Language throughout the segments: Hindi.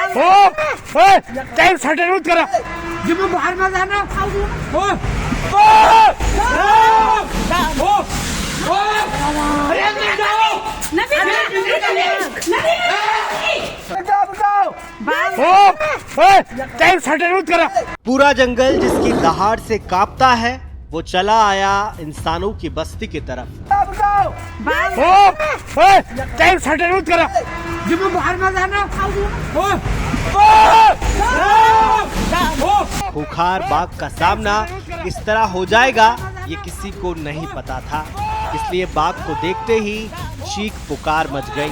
टाइम सर्टेन मत करा जिम बाहर में जाना टाइम सर्टेन मत करा। पूरा जंगल जिसकी दहाड़ से कांपता है वो चला आया इंसानों की बस्ती की तरफ। टाइम सर्टेन मत करा जिम बाहर में जाना खूंखार बाघ का सामना किस तरह हो जाएगा ये किसी को नहीं पता था, इसलिए बाघ को देखते ही चीख पुकार मच गई।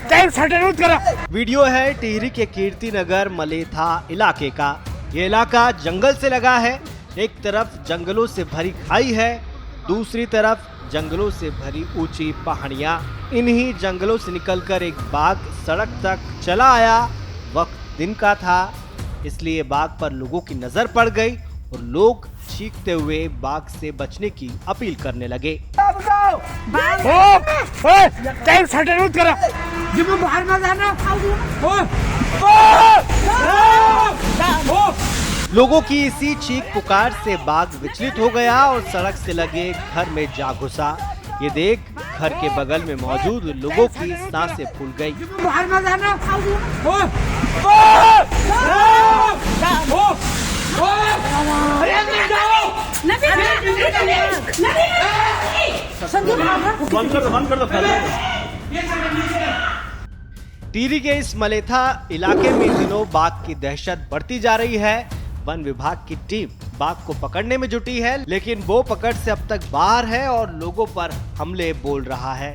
टाइम सर्टेन मत करा। वीडियो है टिहरी के कीर्ति नगर मलेथा इलाके का। ये इलाका जंगल से लगा है। एक तरफ जंगलों से भरी खाई है, दूसरी तरफ जंगलों से भरी ऊंची पहाड़ियां। इन्हीं जंगलों से निकलकर एक बाघ सड़क तक चला आया। वक्त दिन का था, इसलिए बाघ पर लोगों की नजर पड़ गई और लोग चीखते हुए बाघ से बचने की अपील करने लगे। टाइम सर्टेन मत करा जिम बाहर में जाना। लोगों की इसी चीख पुकार से बाघ विचलित हो गया और सड़क से लगे घर में जा घुसा। ये देख घर के बगल में मौजूद लोगों की सांसें फूल गई। बाहर में जाना टिहरी के इस मलेथा इलाके में इन दिनों बाघ की दहशत बढ़ती जा रही है। वन विभाग की टीम बाघ को पकड़ने में जुटी है, लेकिन वो पकड़ से अब तक बाहर है और लोगों पर हमले बोल रहा है।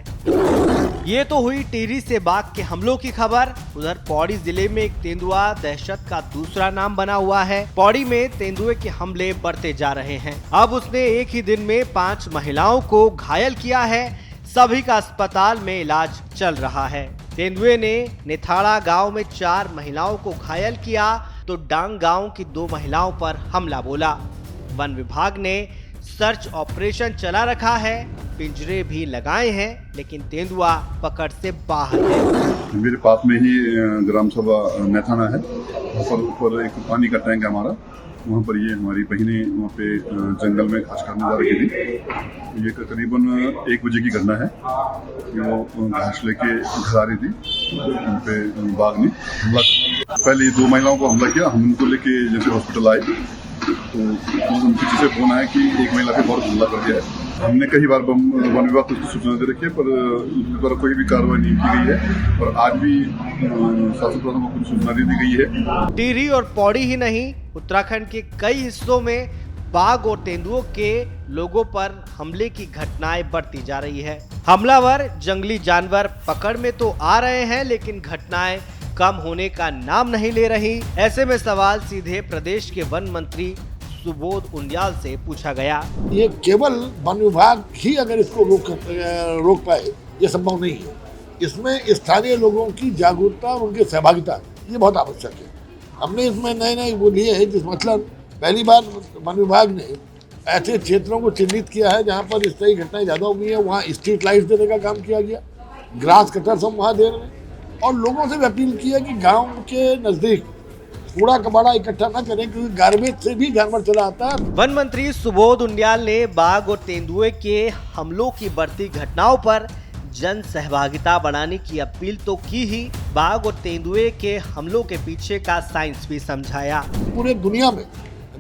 ये तो हुई टिहरी से बाघ के हमलों की खबर। उधर पौड़ी जिले में एक तेंदुआ दहशत का दूसरा नाम बना हुआ है। पौड़ी में तेंदुए के हमले बढ़ते जा रहे हैं। अब उसने एक ही दिन में 5 महिलाओं को घायल किया है। सभी का अस्पताल में इलाज चल रहा है। तेंदुए ने नेथाड़ा गांव में 4 महिलाओं को घायल किया तो डांग गांव की 2 महिलाओं पर हमला बोला। वन विभाग ने सर्च ऑपरेशन चला रखा है, पिंजरे भी लगाए हैं, लेकिन तेंदुआ पकड़ से बाहर है। मेरे पास में ही ग्राम सभा नेथाना है, ऊपर एक पानी का टैंक है हमारा। वहाँ पर ये हमारी बहनें वहाँ पे जंगल में घास काटने जा रही थी। ये करीबन 1 बजे की घटना है कि वो घास लेके घर आ रही थी। उन पे बाघ ने हमला, पहले 2 महिलाओं को हमला किया। हम उनको लेके जैसे हॉस्पिटल आए तो उनके पीछे फोन आया कि एक महिला पे बहुत हमला कर दिया है। हमने कई बार वन विभाग को सूचना दे रखी है, पर उनके द्वारा कोई भी कार्रवाई नहीं की गई है। और आज भी शासन द्वारा को कुछ सूचना दे दी गई है। टिहरी और पौड़ी ही नहीं, उत्तराखंड के कई हिस्सों में बाघ और तेंदुओं के लोगों पर हमले की घटनाएं बढ़ती जा रही है। हमलावर जंगली जानवर पकड़ में तो आ रहे हैं, लेकिन घटनाएं कम होने का नाम नहीं ले रही। ऐसे में सवाल सीधे प्रदेश के वन मंत्री सुबोध उनियाल से पूछा गया। ये केवल वन विभाग ही अगर इसको रोक पाए, ये संभव नहीं है। इसमें स्थानीय लोगों की जागरूकता और उनकी सहभागिता ये बहुत आवश्यक है। हमने इसमें नए वो लिए है, जिस मतलब पहली बार वन विभाग ने ऐसे क्षेत्रों को चिन्हित किया है जहाँ पर इस तरह की घटनाएं ज़्यादा हो गई है। वहाँ स्ट्रीट लाइट्स देने का काम किया गया, ग्रास कटर्स हम वहाँ दे रहे हैं, और लोगों से भी अपील की है कि गाँव के नज़दीक कूड़ा कबाड़ा इकट्ठा न करें, क्योंकि गार्बेज से भी जानवर चला आता है। वन मंत्री सुबोध उनियाल ने बाघ और तेंदुए के हमलों की बढ़ती घटनाओं पर जन सहभागिता बढ़ाने की अपील तो की ही, बाघ और तेंदुए के हमलों के पीछे का साइंस भी समझाया। पूरे दुनिया में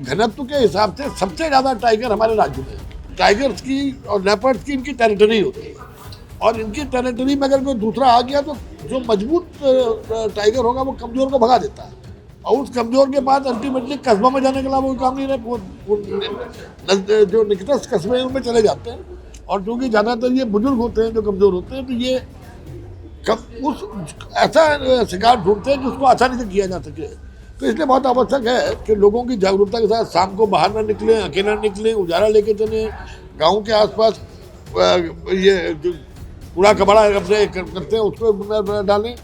घनत्व के हिसाब से सबसे ज्यादा टाइगर हमारे राज्य में। टाइगर्स की और लेपर्ड्स की इनकी टेरिटरी होती है, और इनकी टेरिटरी में अगर कोई दूसरा आ गया तो जो मजबूत टाइगर होगा वो कमजोर को भगा देता है, और उस कमजोर के बाद अल्टीमेटली कस्बा में जाने के अलावा कोई काम नहीं रहे। जो निकटस्थ कस्बे हैं उनमें चले जाते हैं, और क्योंकि ज़्यादातर ये बुजुर्ग होते हैं जो कमजोर होते हैं, तो ये उस ऐसा शिकार ढूंढते हैं जिसको आसानी से किया जा सके। तो इसलिए बहुत आवश्यक है कि लोगों की जागरूकता के साथ शाम को बाहर न निकलें, अकेला निकलें, उजाला लेके चलें, गाँव के आसपास ये जो कूड़ा कबाड़ा करते हैं उसको डालें।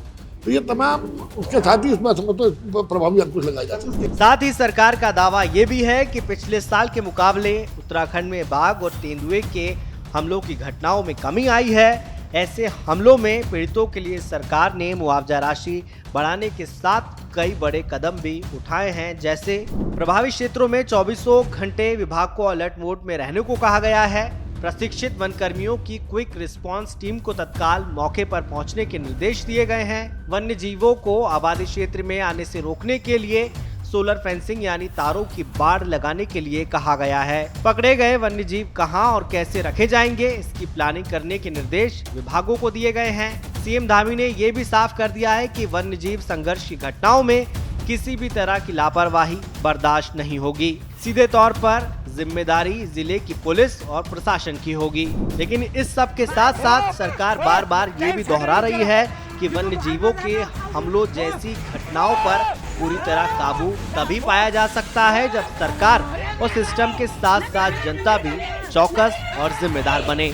तो ये तमाम उसके साथ ही इसमें तो प्रभावी अंकुश लगाया जा सकता है। साथ ही सरकार का दावा ये भी है कि पिछले साल के मुकाबले उत्तराखंड में बाघ और तेंदुए के हमलों की घटनाओं में कमी आई है। ऐसे हमलों में पीड़ितों के लिए सरकार ने मुआवजा राशि बढ़ाने के साथ कई बड़े कदम भी उठाए हैं, जैसे प्रभावित क्षेत्रों में 24 घंटे विभाग को अलर्ट मोड में रहने को कहा गया है। प्रशिक्षित वन कर्मियों की क्विक रिस्पांस टीम को तत्काल मौके पर पहुंचने के निर्देश दिए गए हैं। वन्य जीवों को आबादी क्षेत्र में आने से रोकने के लिए सोलर फेंसिंग यानी तारों की बाड़ लगाने के लिए कहा गया है। पकड़े गए वन्य जीव कहां और कैसे रखे जाएंगे, इसकी प्लानिंग करने के निर्देश विभागों को दिए गए हैं। सीएम धामी ने ये भी साफ कर दिया है कि वन्य जीव संघर्ष की घटनाओं में किसी भी तरह की लापरवाही बर्दाश्त नहीं होगी। सीधे तौर पर जिम्मेदारी जिले की पुलिस और प्रशासन की होगी। लेकिन इस सब के साथ साथ सरकार बार बार ये भी दोहरा रही है कि वन्य जीवों के हमलों जैसी घटनाओं पर पूरी तरह काबू तभी पाया जा सकता है जब सरकार और सिस्टम के साथ साथ जनता भी चौकस और जिम्मेदार बने।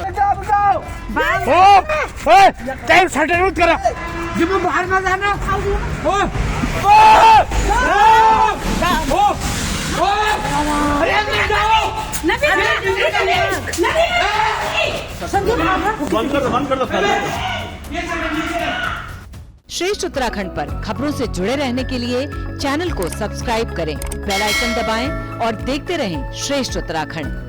टाइम शटर आउट करा जिम्मे बाहर ना जाना। श्रेष्ठ उत्तराखंड पर खबरों से जुड़े रहने के लिए चैनल को सब्सक्राइब करें, बेल आइकन दबाएं और देखते रहें श्रेष्ठ उत्तराखंड।